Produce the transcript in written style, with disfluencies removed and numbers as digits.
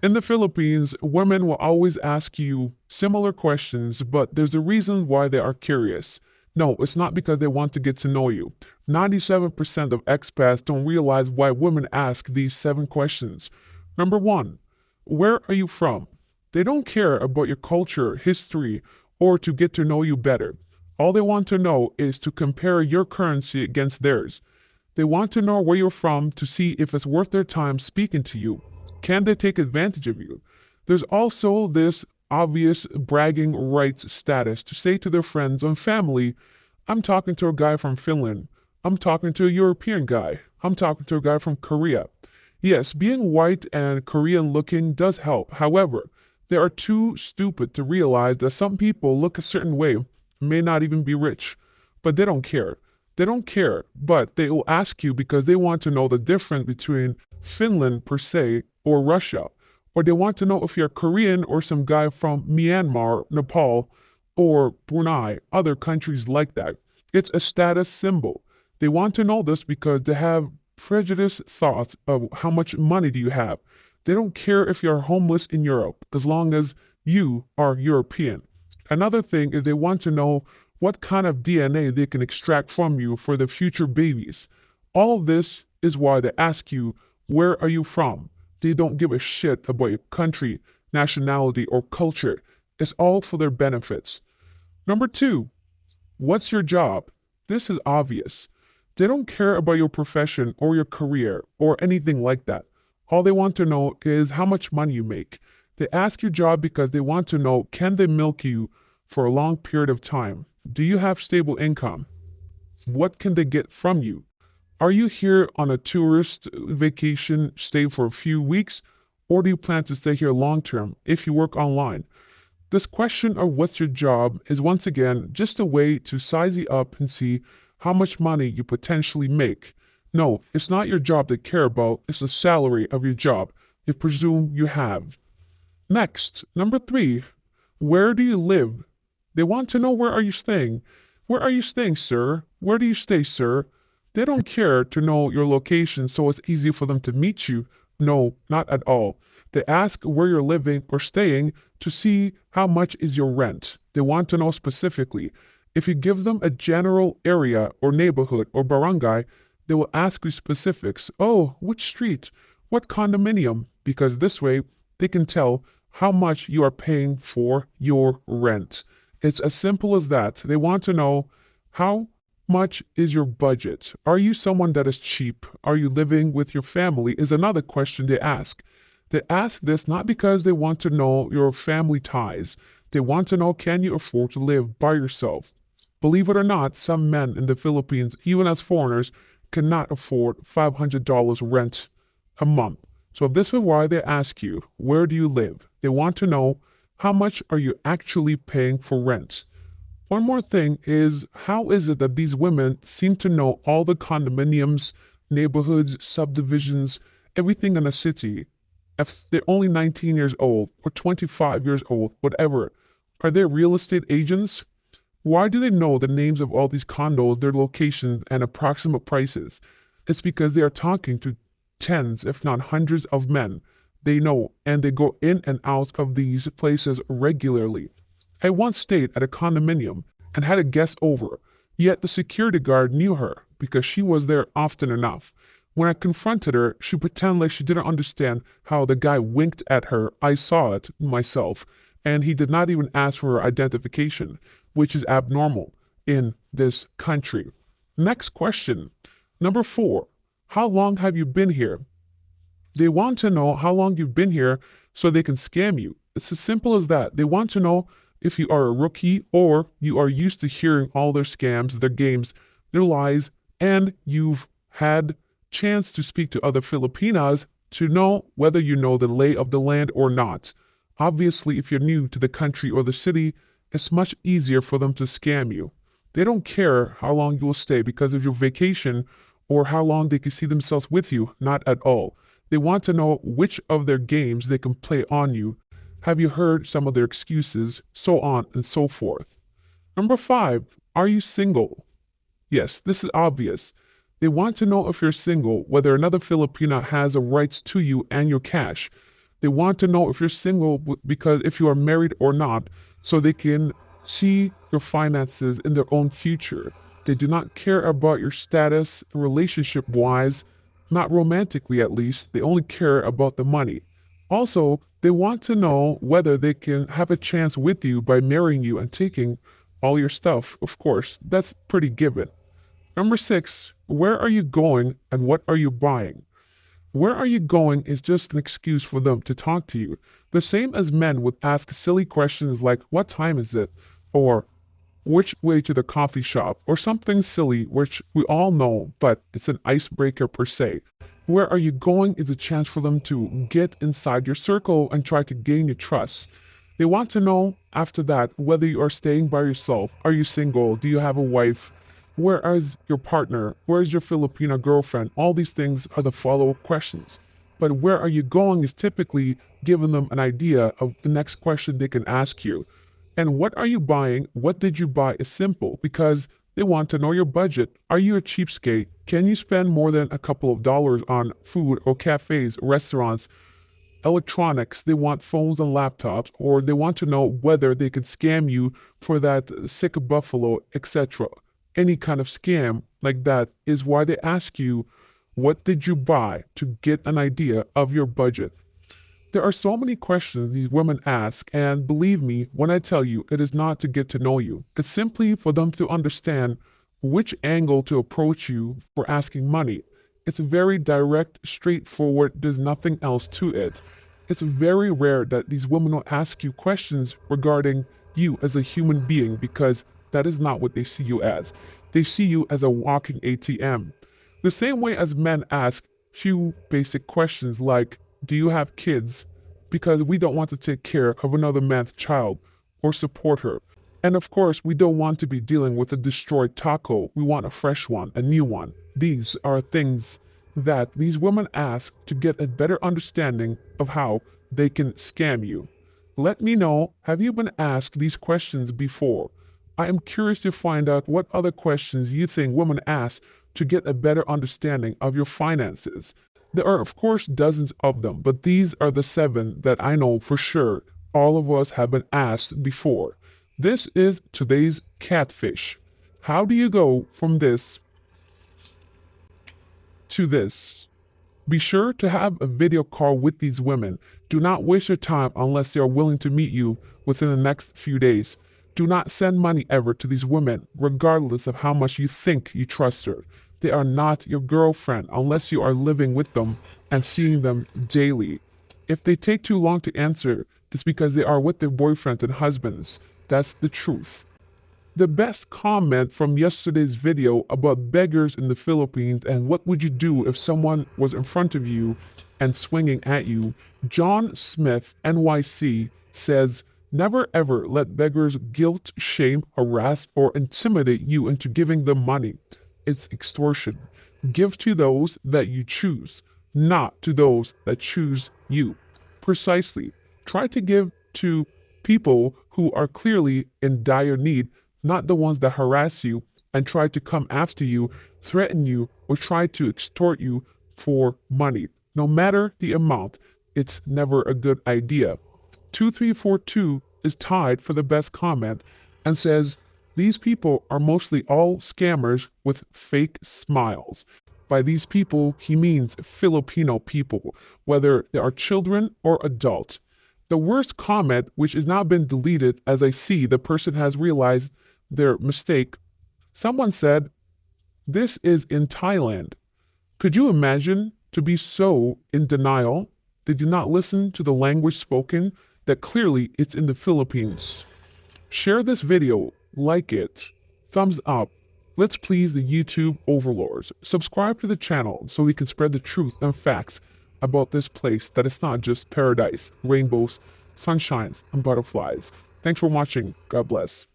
In the Philippines, women will always ask you similar questions, but there's a reason why they are curious. No, it's not because they want to get to know you. 97% of expats don't realize why women ask these 7 questions. Number 1, where are you from? They don't care about your culture, history, or to get to know you better. All they want to know is to compare your currency against theirs. They want to know where you're from to see if it's worth their time speaking to you. Can they take advantage of you? There's also this obvious bragging rights status to say to their friends and family, I'm talking to a guy from Finland. I'm talking to a European guy. I'm talking to a guy from Korea. Yes, being white and Korean looking does help. However, they are too stupid to realize that some people look a certain way, may not even be rich, but they don't care. They don't care, but they will ask you because they want to know the difference between Finland per se or Russia, or they want to know if you're Korean or some guy from Myanmar, Nepal, or Brunei, other countries like that. It's a status symbol. They want to know this because they have prejudiced thoughts of how much money do you have. They don't care if you're homeless in Europe as long as you are European. Another thing is they want to know what kind of DNA they can extract from you for the future babies. All of this is why they ask you, where are you from? They don't give a shit about your country, nationality, or culture. It's all for their benefits. Number 2, what's your job? This is obvious. They don't care about your profession or your career or anything like that. All they want to know is how much money you make. They ask your job because they want to know, can they milk you for a long period of time? Do you have stable income? What can they get from you? Are you here on a tourist vacation, stay for a few weeks, or do you plan to stay here long term if you work online? This question of what's your job is once again just a way to size you up and see how much money you potentially make. No, it's not your job they care about, it's the salary of your job they presume you have. Next, number 3, where do you live? They want to know, where are you staying? Where are you staying, sir? Where do you stay, sir? They don't care to know your location so it's easy for them to meet you. No, not at all. They ask where you're living or staying to see how much is your rent. They want to know specifically. If you give them a general area or neighborhood or barangay, they will ask you specifics. Oh, which street? What condominium? Because this way they can tell how much you are paying for your rent. It's as simple as that. They want to know, how much is your budget? Are you someone that is cheap? Are you living with your family? Is another question they ask. They ask this not because they want to know your family ties. They want to know, can you afford to live by yourself? Believe it or not, some men in the Philippines, even as foreigners, cannot afford $500 rent a month. So this is why they ask you, where do you live? They want to know, how much are you actually paying for rent? One more thing is, how is it that these women seem to know all the condominiums, neighborhoods, subdivisions, everything in a city? If they're only 19 years old or 25 years old, whatever, are they real estate agents? Why do they know the names of all these condos, their locations, and approximate prices? It's because they are talking to tens, if not hundreds of men they know, and they go in and out of these places regularly. I once stayed at a condominium and had a guest over, yet the security guard knew her because she was there often enough. When I confronted her, she pretended like she didn't understand how the guy winked at her. I saw it myself, and he did not even ask for her identification, which is abnormal in this country. Next question. Number 4. How long have you been here? They want to know how long you've been here so they can scam you. It's as simple as that. They want to know if you are a rookie or you are used to hearing all their scams, their games, their lies, and you've had chance to speak to other Filipinas to know whether you know the lay of the land or not. Obviously, if you're new to the country or the city, it's much easier for them to scam you. They don't care how long you will stay because of your vacation or how long they can see themselves with you, not at all. They want to know which of their games they can play on you. Have you heard some of their excuses, so on and so forth. Number 5, are you single? Yes, this is obvious. They want to know if you're single, whether another Filipina has a rights to you and your cash. They want to know if you're single because if you are married or not, so they can see your finances in their own future. They do not care about your status relationship wise, not romantically at least. They only care about the money. Also, they want to know whether they can have a chance with you by marrying you and taking all your stuff, of course. That's pretty given. Number 6, where are you going and what are you buying? Where are you going is just an excuse for them to talk to you. The same as men would ask silly questions like, what time is it? Or which way to the coffee shop? Or something silly which we all know, but it's an icebreaker per se. Where are you going is a chance for them to get inside your circle and try to gain your trust. They want to know after that whether you are staying by yourself. Are you single? Do you have a wife? Where is your partner? Where is your Filipino girlfriend? All these things are the follow-up questions. But where are you going is typically giving them an idea of the next question they can ask you. And what are you buying? What did you buy is simple because they want to know your budget. Are you a cheapskate? Can you spend more than a couple of dollars on food or cafes, restaurants, electronics? They want phones and laptops, or they want to know whether they could scam you for that sick buffalo, etc. Any kind of scam like that is why they ask you, what did you buy, to get an idea of your budget. There are so many questions these women ask, and believe me when I tell you, it is not to get to know you. It's simply for them to understand which angle to approach you for asking money. It's very direct, straightforward, there's nothing else to it. It's very rare that these women will ask you questions regarding you as a human being because that is not what they see you as. They see you as a walking ATM. The same way as men ask few basic questions like, do you have kids? Because we don't want to take care of another man's child or support her. And of course, we don't want to be dealing with a destroyed taco. We want a fresh one, a new one. These are things that these women ask to get a better understanding of how they can scam you. Let me know, have you been asked these questions before? I am curious to find out what other questions you think women ask to get a better understanding of your finances. There are of course dozens of them, but these are the 7 that I know for sure all of us have been asked before. This is today's catfish. How do you go from this to this? Be sure to have a video call with these women. Do not waste your time unless they are willing to meet you within the next few days. Do not send money ever to these women, regardless of how much you think you trust her. They are not your girlfriend unless you are living with them and seeing them daily. If they take too long to answer, it's because they are with their boyfriends and husbands. That's the truth. The best comment from yesterday's video about beggars in the Philippines and what would you do if someone was in front of you and swinging at you, John Smith, NYC, says, never ever let beggars guilt, shame, harass, or intimidate you into giving them money. It's extortion. Give to those that you choose, not to those that choose you. Precisely. Try to give to people who are clearly in dire need, not the ones that harass you and try to come after you, threaten you, or try to extort you for money. No matter the amount, it's never a good idea. 2342 is tied for the best comment and says, these people are mostly all scammers with fake smiles. By these people, he means Filipino people, whether they are children or adults. The worst comment, which has now been deleted as I see the person has realized their mistake, someone said, this is in Thailand. Could you imagine to be so in denial? They do not listen to the language spoken, that clearly it's in the Philippines. Share this video, like it, thumbs up. Let's please the YouTube overlords. Subscribe to the channel so we can spread the truth and facts about this place that is not just paradise, rainbows, sunshines, and butterflies. Thanks for watching. God bless.